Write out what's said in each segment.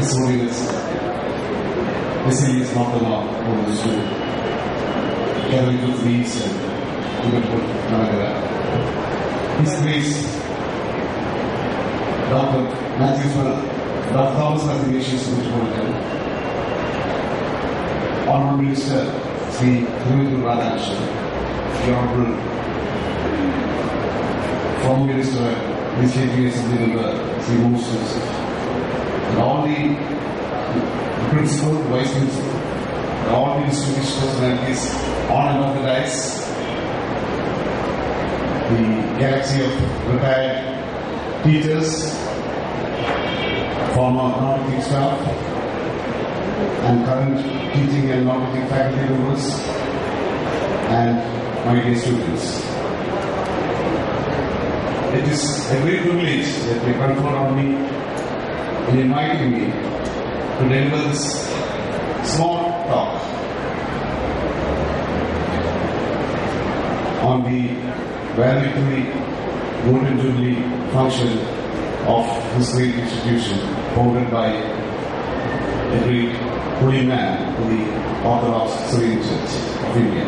His Holiness Baselius not the law on the stool. Carry to the east and to the Nagara. His Grace Dr. Dr. Thomas Nathanius Metropolitan, Honorable Minister Sri Jubilee Radhakrishnan, the Honorable Former Minister, Legislative Assembly Member Sri Moses, and all the Principal, Vice Principal, and all the distinguished personalities on and off the dais, the galaxy of retired teachers, former non-teaching staff, and current teaching and non-teaching faculty members, and my dear students. It is a great privilege that you confer on me in inviting me to deliver this small talk on the valedictory Golden Jubilee function of this great institution, founded by a great holy man of the Orthodox Syrian Church of India.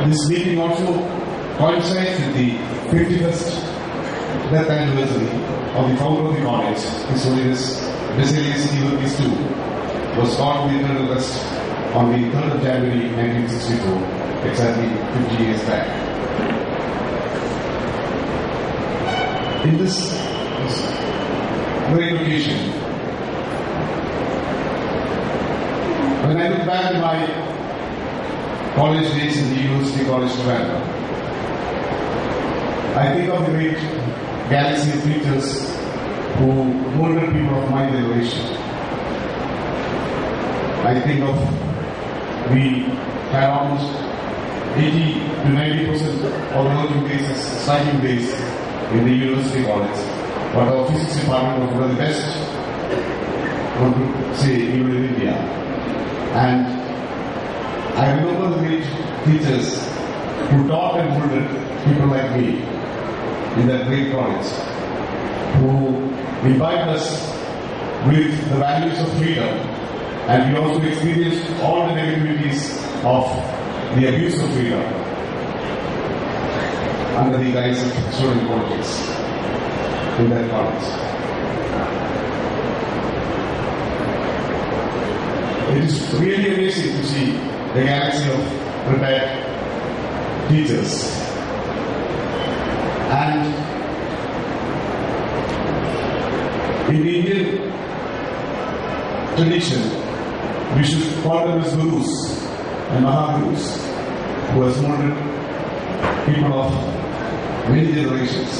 This meeting also coincides with the 51st death anniversary of the founder of the college, His Holiness Baselius II, was caught in the eternal rest on the 3rd of January 1964, exactly 50 years back. In this great occasion, when I look back at my college days in the University College Kottayam, I think of the great galaxy of teachers who molded people of my generation. I think of we had almost 80 to 90% of the working days as studying days in the University College. But our physics department was one of the best, I want to say, even in India. And I remember the great teachers who taught and molded people like me in that great college, who imbibed us with the values of freedom, and we also experienced all the negativities of the abuse of freedom under the guise of student politics in that college. It is really amazing to see the galaxy of retired teachers. And in the Indian tradition, we should call them as gurus and mahagurus, who has molded people of many generations.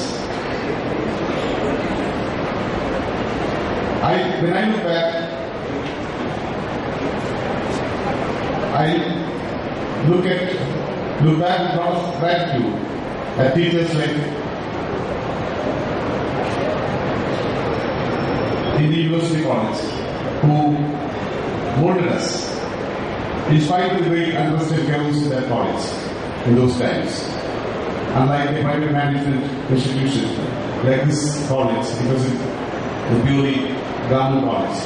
When I look back, I look back with a lot of gratitude at teachers like in the University College who molded us in spite of the very untrusted chaos in that college in those times. Unlike a private management institution like this college, because it was purely government college.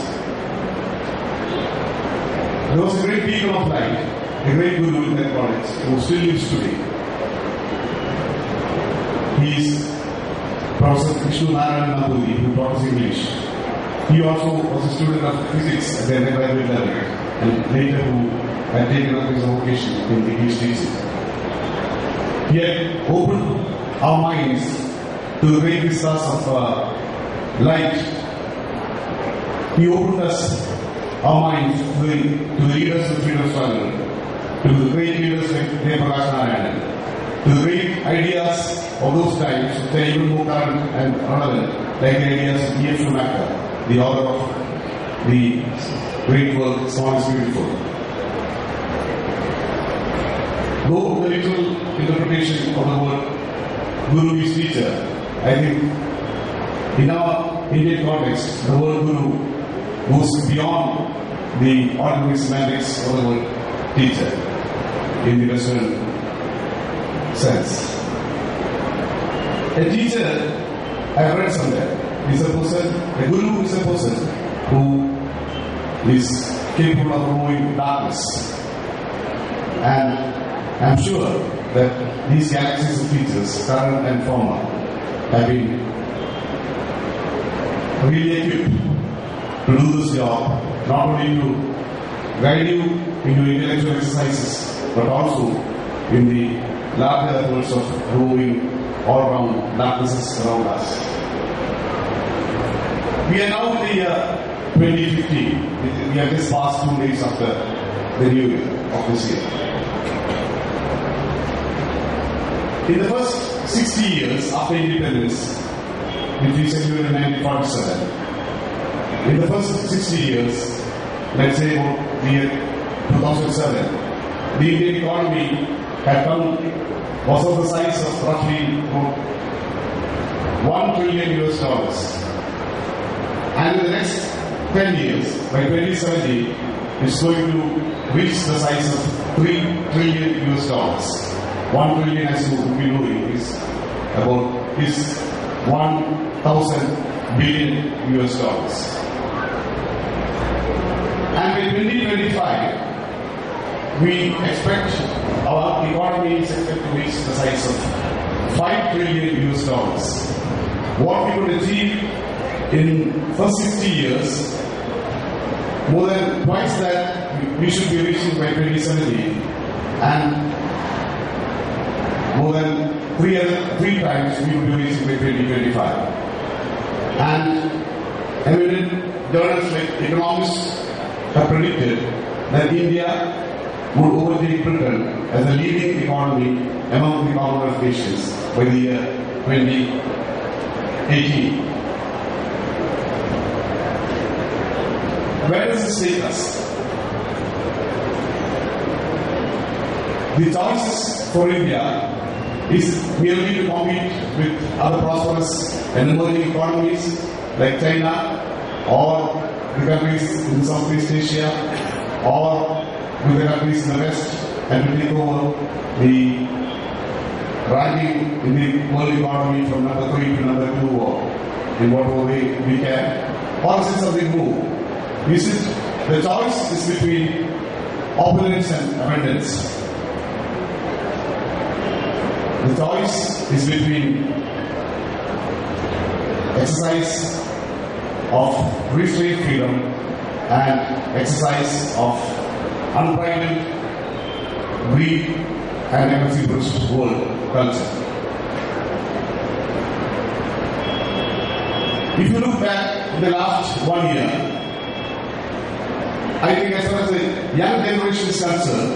There was a great beacon of light, a great guru in that college who still lives today. He is Professor Vishnu Narayan Nambudi, who taught us English. He also was a student of physics at the undergraduate level, and later who had taken up his vocation in the English teaching. He had opened our minds to the great vistas of light. He opened our minds to the leaders of the freedom struggle, to the great leaders like Prakash Narayan, to the great ideas of those times, which are even more current and relevant, like the ideas of E.F. Schumacher, the author of the great work, Small is Beautiful. Though the literal interpretation of the word Guru is teacher, I think in our Indian context, the word Guru goes beyond the ordinary semantics of the word teacher in the Western sense. A teacher, I have read somewhere, is a person, a guru is a person who is capable of removing darkness. And I am sure that these galaxies of teachers, current and former, have been really equipped to do this job, not only to guide you into intellectual exercises, but also in the larger efforts of removing all around darknesses around us. We are now in the year 2015. We have just passed 2 days after the new year of this year. In the first 60 years after independence, which we secured in 1947, in the first 60 years, let's say about the year 2007, the Indian economy was of the size of roughly $1 trillion US. And in the next 10 years, by 2070, it's going to reach the size of $3 trillion US. 1 trillion, as you will be knowing, is 1,000 billion US. And by 2025, we expect our economy is expected to reach the size of $5 trillion US. What we could achieve in first 60 years, more than twice that we should be reaching by 2070, and more than three times we will be reaching by 2025. And eminent journals like economists have predicted that India would overtake Britain as the leading economy among the Commonwealth nations by the year 2018. Where does this take us? The choices for India is merely to compete with other prosperous and emerging economies like China or the countries in Southeast Asia or with the countries in the West, and to take over the ranking in the world economy from number 3 to number 2 or in whatever way we can. Or is it something more? Is it the choice is between opulence and abundance? The choice is between exercise of restrained freedom and exercise of unbridled greed and empathy-based world culture. If you look back in the last 1 year, I think as far as the young generation is concerned,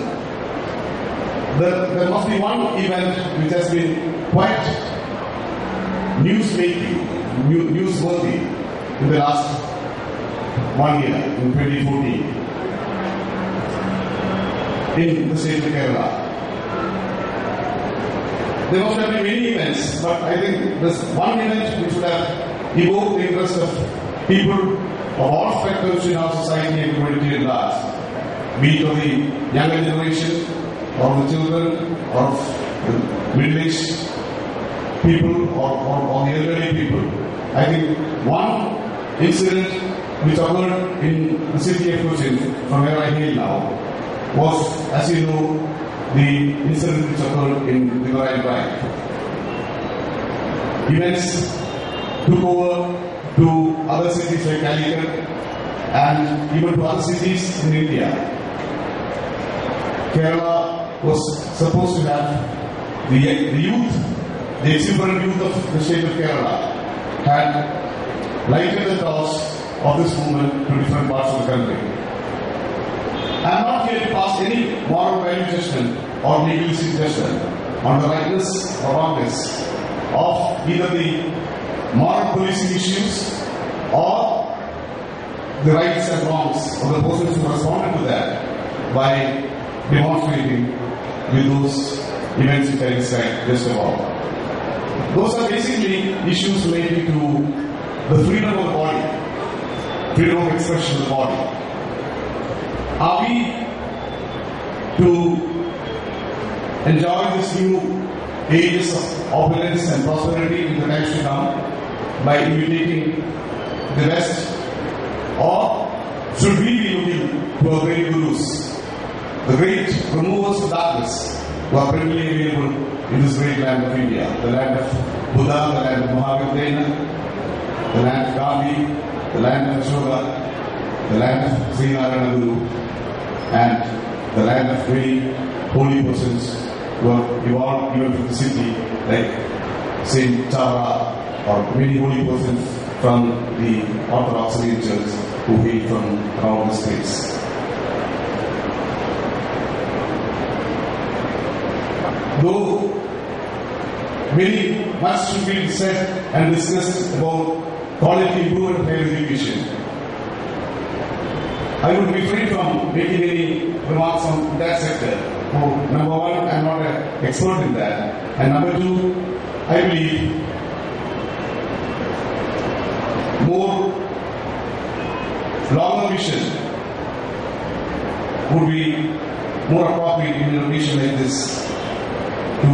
there must be one event which has been quite newsworthy in the last 1 year, in 2014, in the state of Kerala. There must have been many events, but I think there's one event which would have evoked the interest of people of all spectrums in our society and community at large, be it of the younger generation, or the children, or the middle-aged people, or the elderly people. I think one incident which occurred in the city of Cochin, from where I hail now, was, as you know, the incident which occurred in the Kottayam tribe. Events took over to other cities like Calicut and even to other cities in India. Kerala was supposed to have the youth, the exuberant youth of the state of Kerala had lighted the torch of this movement to different parts of the country. I am not here to pass any moral value judgment or legalistic judgment on the rightness or wrongness of either the moral policing issues or the rights and wrongs of the persons who responded to that by demonstrating with those events which I described just above. Those are basically issues related to the freedom of the body, freedom of expression of the body. Are we to enjoy this new ages of opulence and prosperity in the times to come by imitating the West? Or should we be looking to our great gurus, the great removers of darkness, who are primarily available in this great land of India, the land of Buddha, the land of Mahavira, the land of Gandhi, the land of Ashoka, the land of Sri Narayana Guru, and the land of very holy persons who have evolved even from the city, like Saint Chava or many holy persons from the Orthodox religions who hail from around the states. Though much should be said and discussed about quality improvement of higher education, I would refrain from making any remarks on that sector. Number one, I am not an expert in that. And number two, I believe more longer vision would be more appropriate in a occasion like this to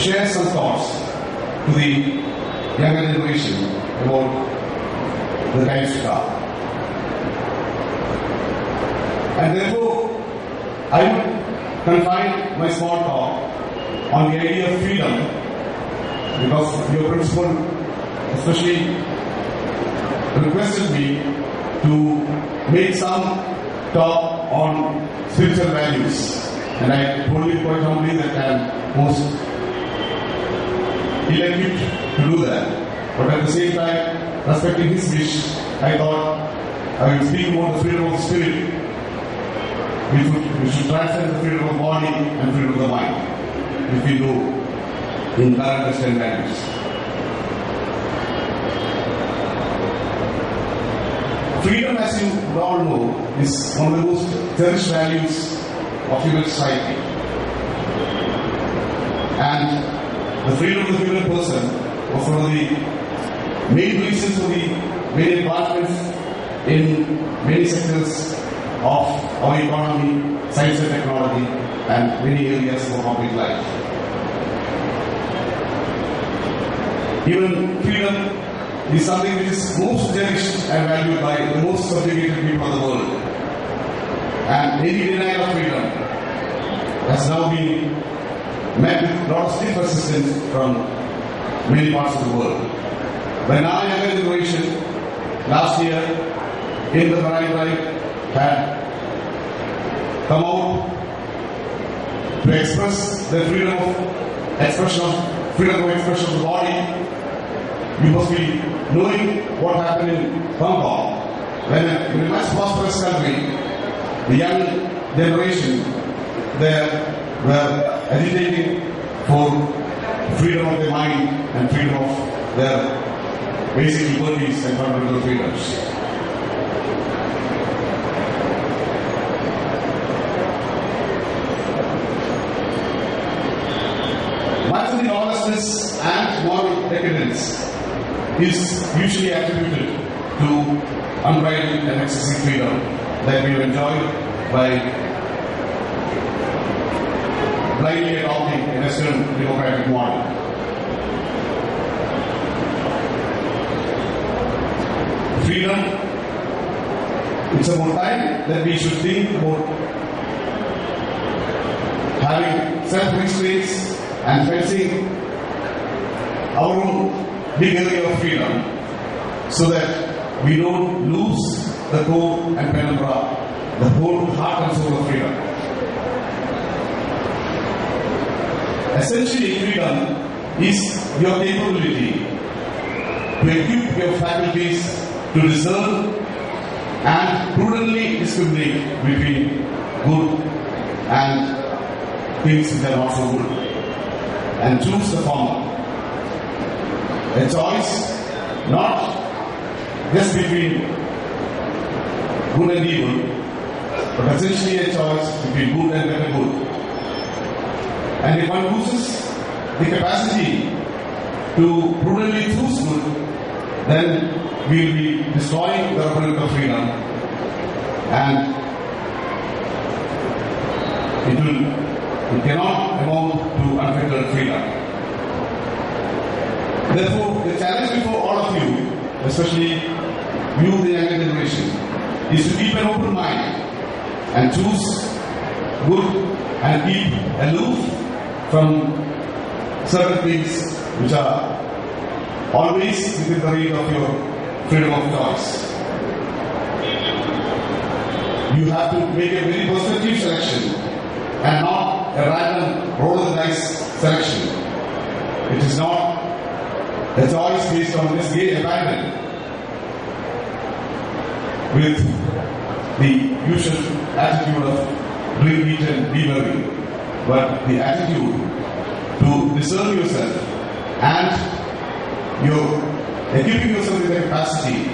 share some thoughts to the younger generation about the times to come. And therefore, I would confine my small talk on the idea of freedom, because your principal especially requested me to make some talk on spiritual values, and I told you quite humbly that I am most elected to do that. But at the same time, respecting his wish, I thought I will speak about the freedom of the spirit. We should transcend the freedom of the body and freedom of the mind, if we do in current Western values. Freedom, as you all know, is one of the most cherished values of human society. And the freedom of the human person was one of the main reasons for the many advancements in many sectors of our economy, science and technology, and many areas of public life. Even freedom is something which is most cherished and valued by the most subjugated people of the world. And any denial of freedom has now been met with a lot of stiff resistance from many parts of the world. When our younger generation last year in the Marine Drive had come out to express the freedom of expression of the body, you must be knowing what happened in Hong Kong, when in a much prosperous country, the young generation there were agitating for freedom of their mind and freedom of their basic liberties and fundamental freedoms. Much of the lawlessness and moral decadence is usually attributed to unbridled and excessive freedom that we have enjoyed by blindly adopting a Western democratic model. Freedom, it's about time that we should think about having self-restraints and fencing our own big area of freedom, so that we don't lose the core and penumbra, the whole heart and soul of freedom. Essentially, freedom is your capability to equip your faculties to discern and prudently discriminate between good and things that are not so good, and choose the former. A choice not just between good and evil, but essentially a choice between good and better good. And if one loses the capacity to prudently choose good, then we will be destroying the opponent of freedom and it cannot amount to unfettered freedom. Therefore, the challenge before all of you, especially you, the younger generation, is to keep an open mind and choose good and keep aloof from certain things which are always within the range of your freedom of choice. You have to make a very positive selection and not a random roll of the dice selection. It is not a choice based on this gay abandon with the usual attitude of drink, eat and be merry, but the attitude to discern yourself and you're equipping yourself with the capacity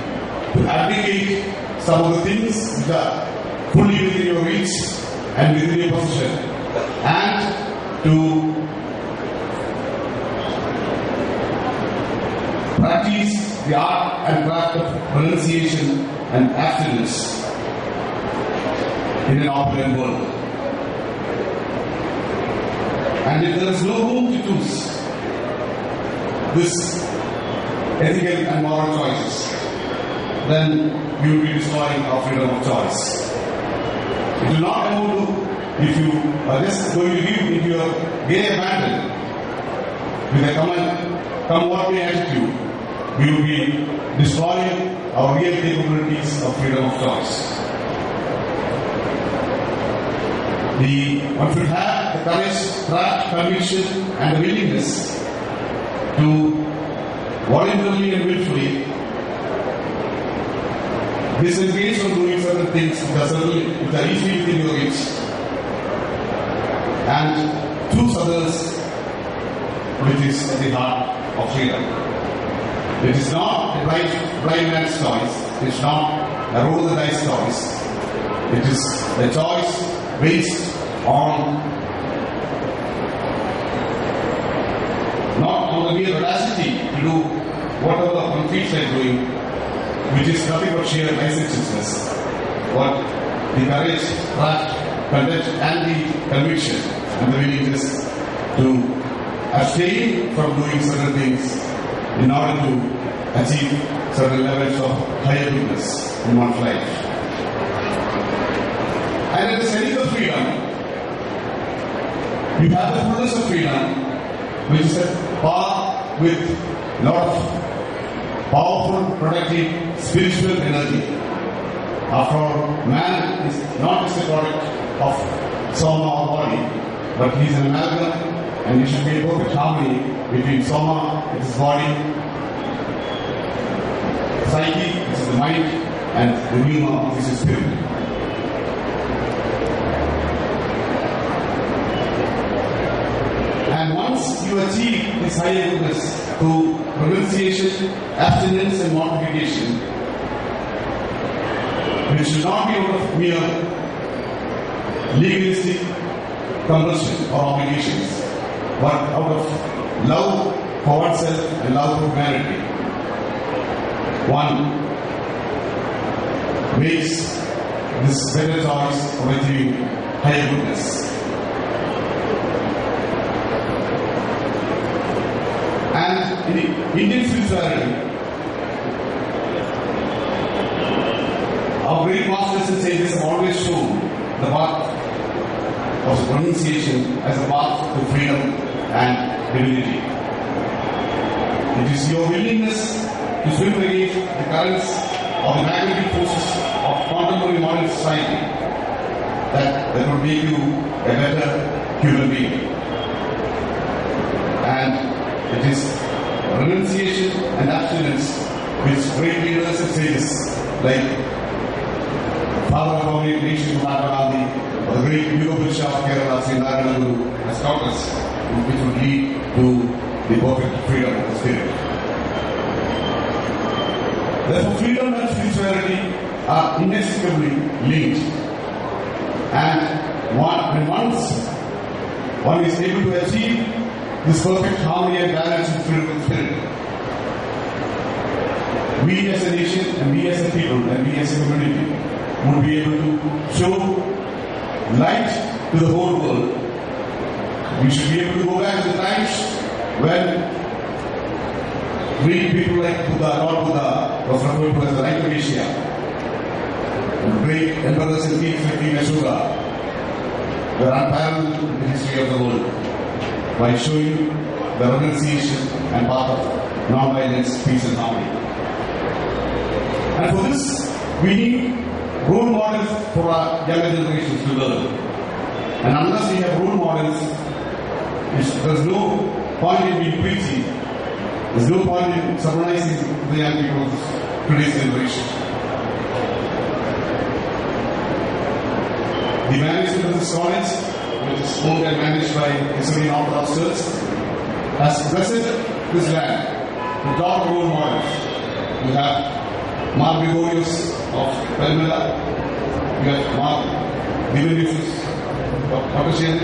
to abdicate some of the things which are fully within your reach and within your possession, and to practice the art and craft of renunciation and abstinence in an opulent world. And if there is no room to choose this ethical and moral choices, then you will be destroying our freedom of choice. It will not amount to, if you are just going to give into your gay abandon with a come what may attitude, we will be destroying our real capabilities of freedom of choice. One should have the courage, craft, conviction and the willingness to voluntarily and willfully disengage from doing certain things which are easily within your reach and choose others which is at the heart of freedom. It is not a blind man's choice. It is not a roll of the dice choice. It is a choice based on not on the mere audacity to do whatever one feels like doing, which is nothing but sheer licentiousness, but the courage, craft, content, and the conviction and the willingness to abstain from doing certain things in order to achieve certain levels of higher goodness in one's life. And at the center of freedom, you have the fullness of freedom, which is a path with a lot of powerful, productive, spiritual energy. After all, man is not just a product of soma or body, but he is an amalgam, and he should be a perfect harmony between soma, which is body, psyche, which is the mind, and the pneuma, which is spirit. And once you achieve this higher goodness through renunciation, abstinence and mortification, which should not be out of mere legalistic compulsion or obligations, but out of love for oneself and love for humanity. One makes this better choice of achieving higher goodness. And in Indian spirituality, our great masters and sages have always shown the path of renunciation as a path to freedom and divinity. It is your willingness to swim against the currents of the magnetic forces of contemporary modern society that will make you a better human being. And it is renunciation and abstinence which great leaders and sages like Father of our nation, Mahatma Gandhi, or the great Jubilee of Kerala, Sri Narayana Guru, has taught us, which would lead to the perfect freedom of the spirit. Therefore, freedom and spirituality are inextricably linked. And when once one is able to achieve this perfect harmony and balance in freedom of spirit, we as a nation and we as a people and we as a community would be able to show light to the whole world. We should be able to go back to the times when great people like Buddha, Lord Buddha, was referred to as the light of Asia. Great emperors and kings like King Ashoka were unparalleled in the history of the world by showing the renunciation and path of non-violence, peace and harmony. And for this, we need role models for our younger generations to learn. And unless we have role models, there's no point in being preaching. There's no point in summarizing the young people of today's generation. The management of this college, which is owned and managed by Israeli Orthodox Church, has blessed this land with all role models. We have Mark Baselius of Palmela, we have Mark Baselius of Kottayam,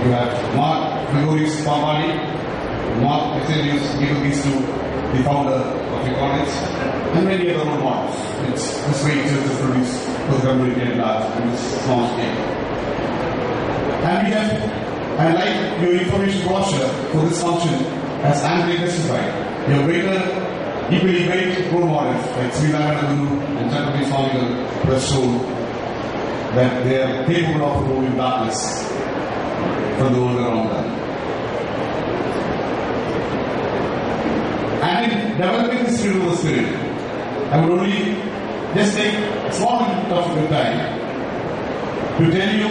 we have Mark Baselius Pambani, Mark Baselius, these two, the founder of the college, and many other role models which this great church has produced for the community at large in this small scale. And we have, and like your information brochure for this function, as Andre testified, your equally great role models like Sri Lanka and Chhatrapati Swamigal have shown that they are capable of removing darkness from the world around them. And in developing this freedom of the spirit, I would only just take a small bit of your time to tell you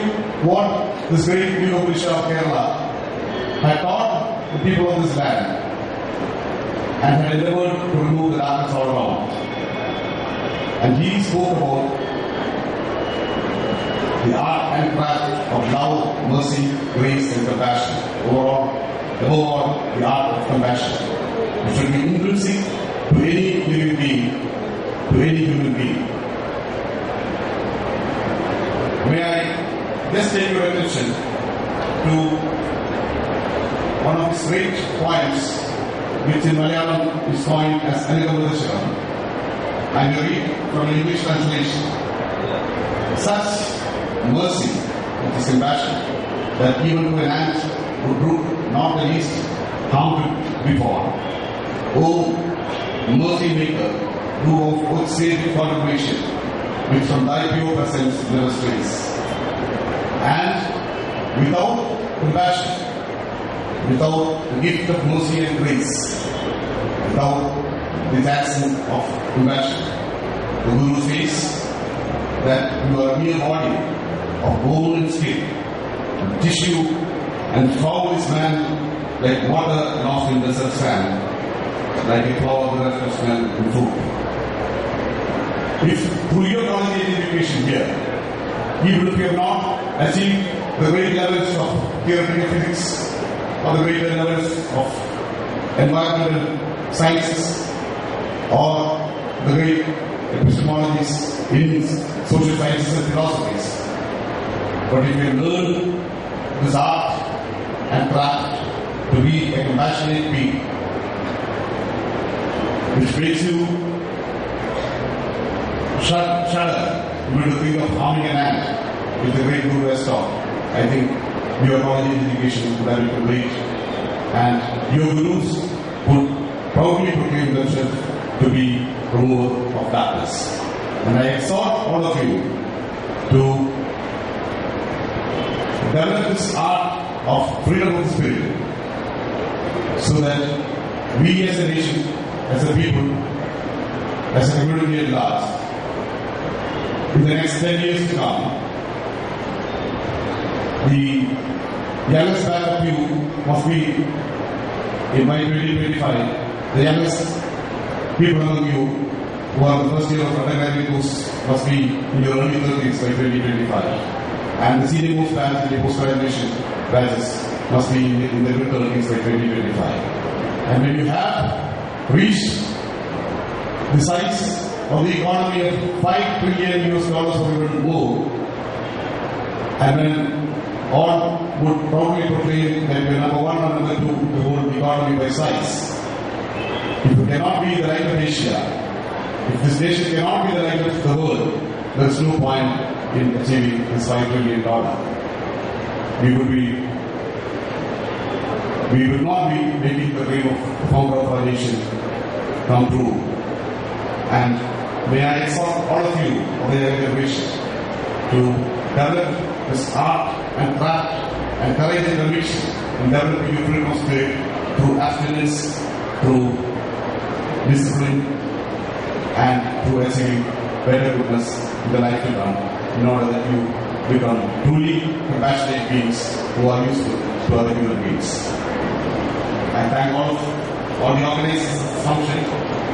what this great Yoga Bishop of Kerala had taught the people of this land and had endeavored to remove the darkness all around. And he spoke about the art and craft of love, mercy, grace and compassion. Above all, the art of compassion. It should be intrinsic to any living being, to any human being. May I just take your attention to one of his great poems, which in Malayalam is coined as Anagamadasharam. I will read from an English translation. Such mercy, which is compassion, that even to an ant would brook not the least harm before. O mercy maker, who of vouchsafed contemplation, which from thy pure presence never strays. And without compassion, without the gift of mercy and grace, without the accent of compassion, the Guru says that you are a mere body of bone and skin, tissue, and foul is man like water lost in desert sand, like a flower bereft of smell and food. If through your knowledge and education here, even if you have not achieved the great levels of theoretical physics or the greater levels of environmental sciences or the great epistemologies in social sciences and philosophies, but if you learn this art and craft to be a compassionate being, which makes you shudder even to think of harming an ant, which the great Guru has taught, I think your knowledge and education would have been great, and your Gurus would proudly proclaim themselves to be remover of darkness. And I exhort all of you to develop this art of freedom of spirit so that we as a nation, as a people, as a community at large, in the next 10 years to come, the youngest batch of you must be, in by 2025, the youngest people among you who are the first year of undergraduate course must be in your early 30s by 2025. And the senior most batch in the post-graduation batches must be in the mid 30s by 2025. And when you have reached the size of the economy of $5 trillion or even more, and then all would probably proclaim that we are number one or number two to hold the economy by size. If we cannot be the light of Asia, if this nation cannot be the light of the world, there is no point in achieving this $5 trillion. We will not be making the dream of the founder of our nation come true. And may I exhort all of you of the younger generation to develop this art and craft and courage and conviction in developing your freedom of spirit through abstinence, through discipline, and through achieving better goodness in the life to come, in order that you become truly compassionate beings who are useful to other human beings. I thank all the organizers of this function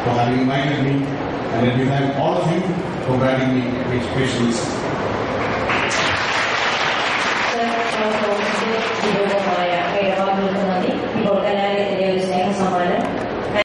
for having invited me, and I thank all of you for granting me patience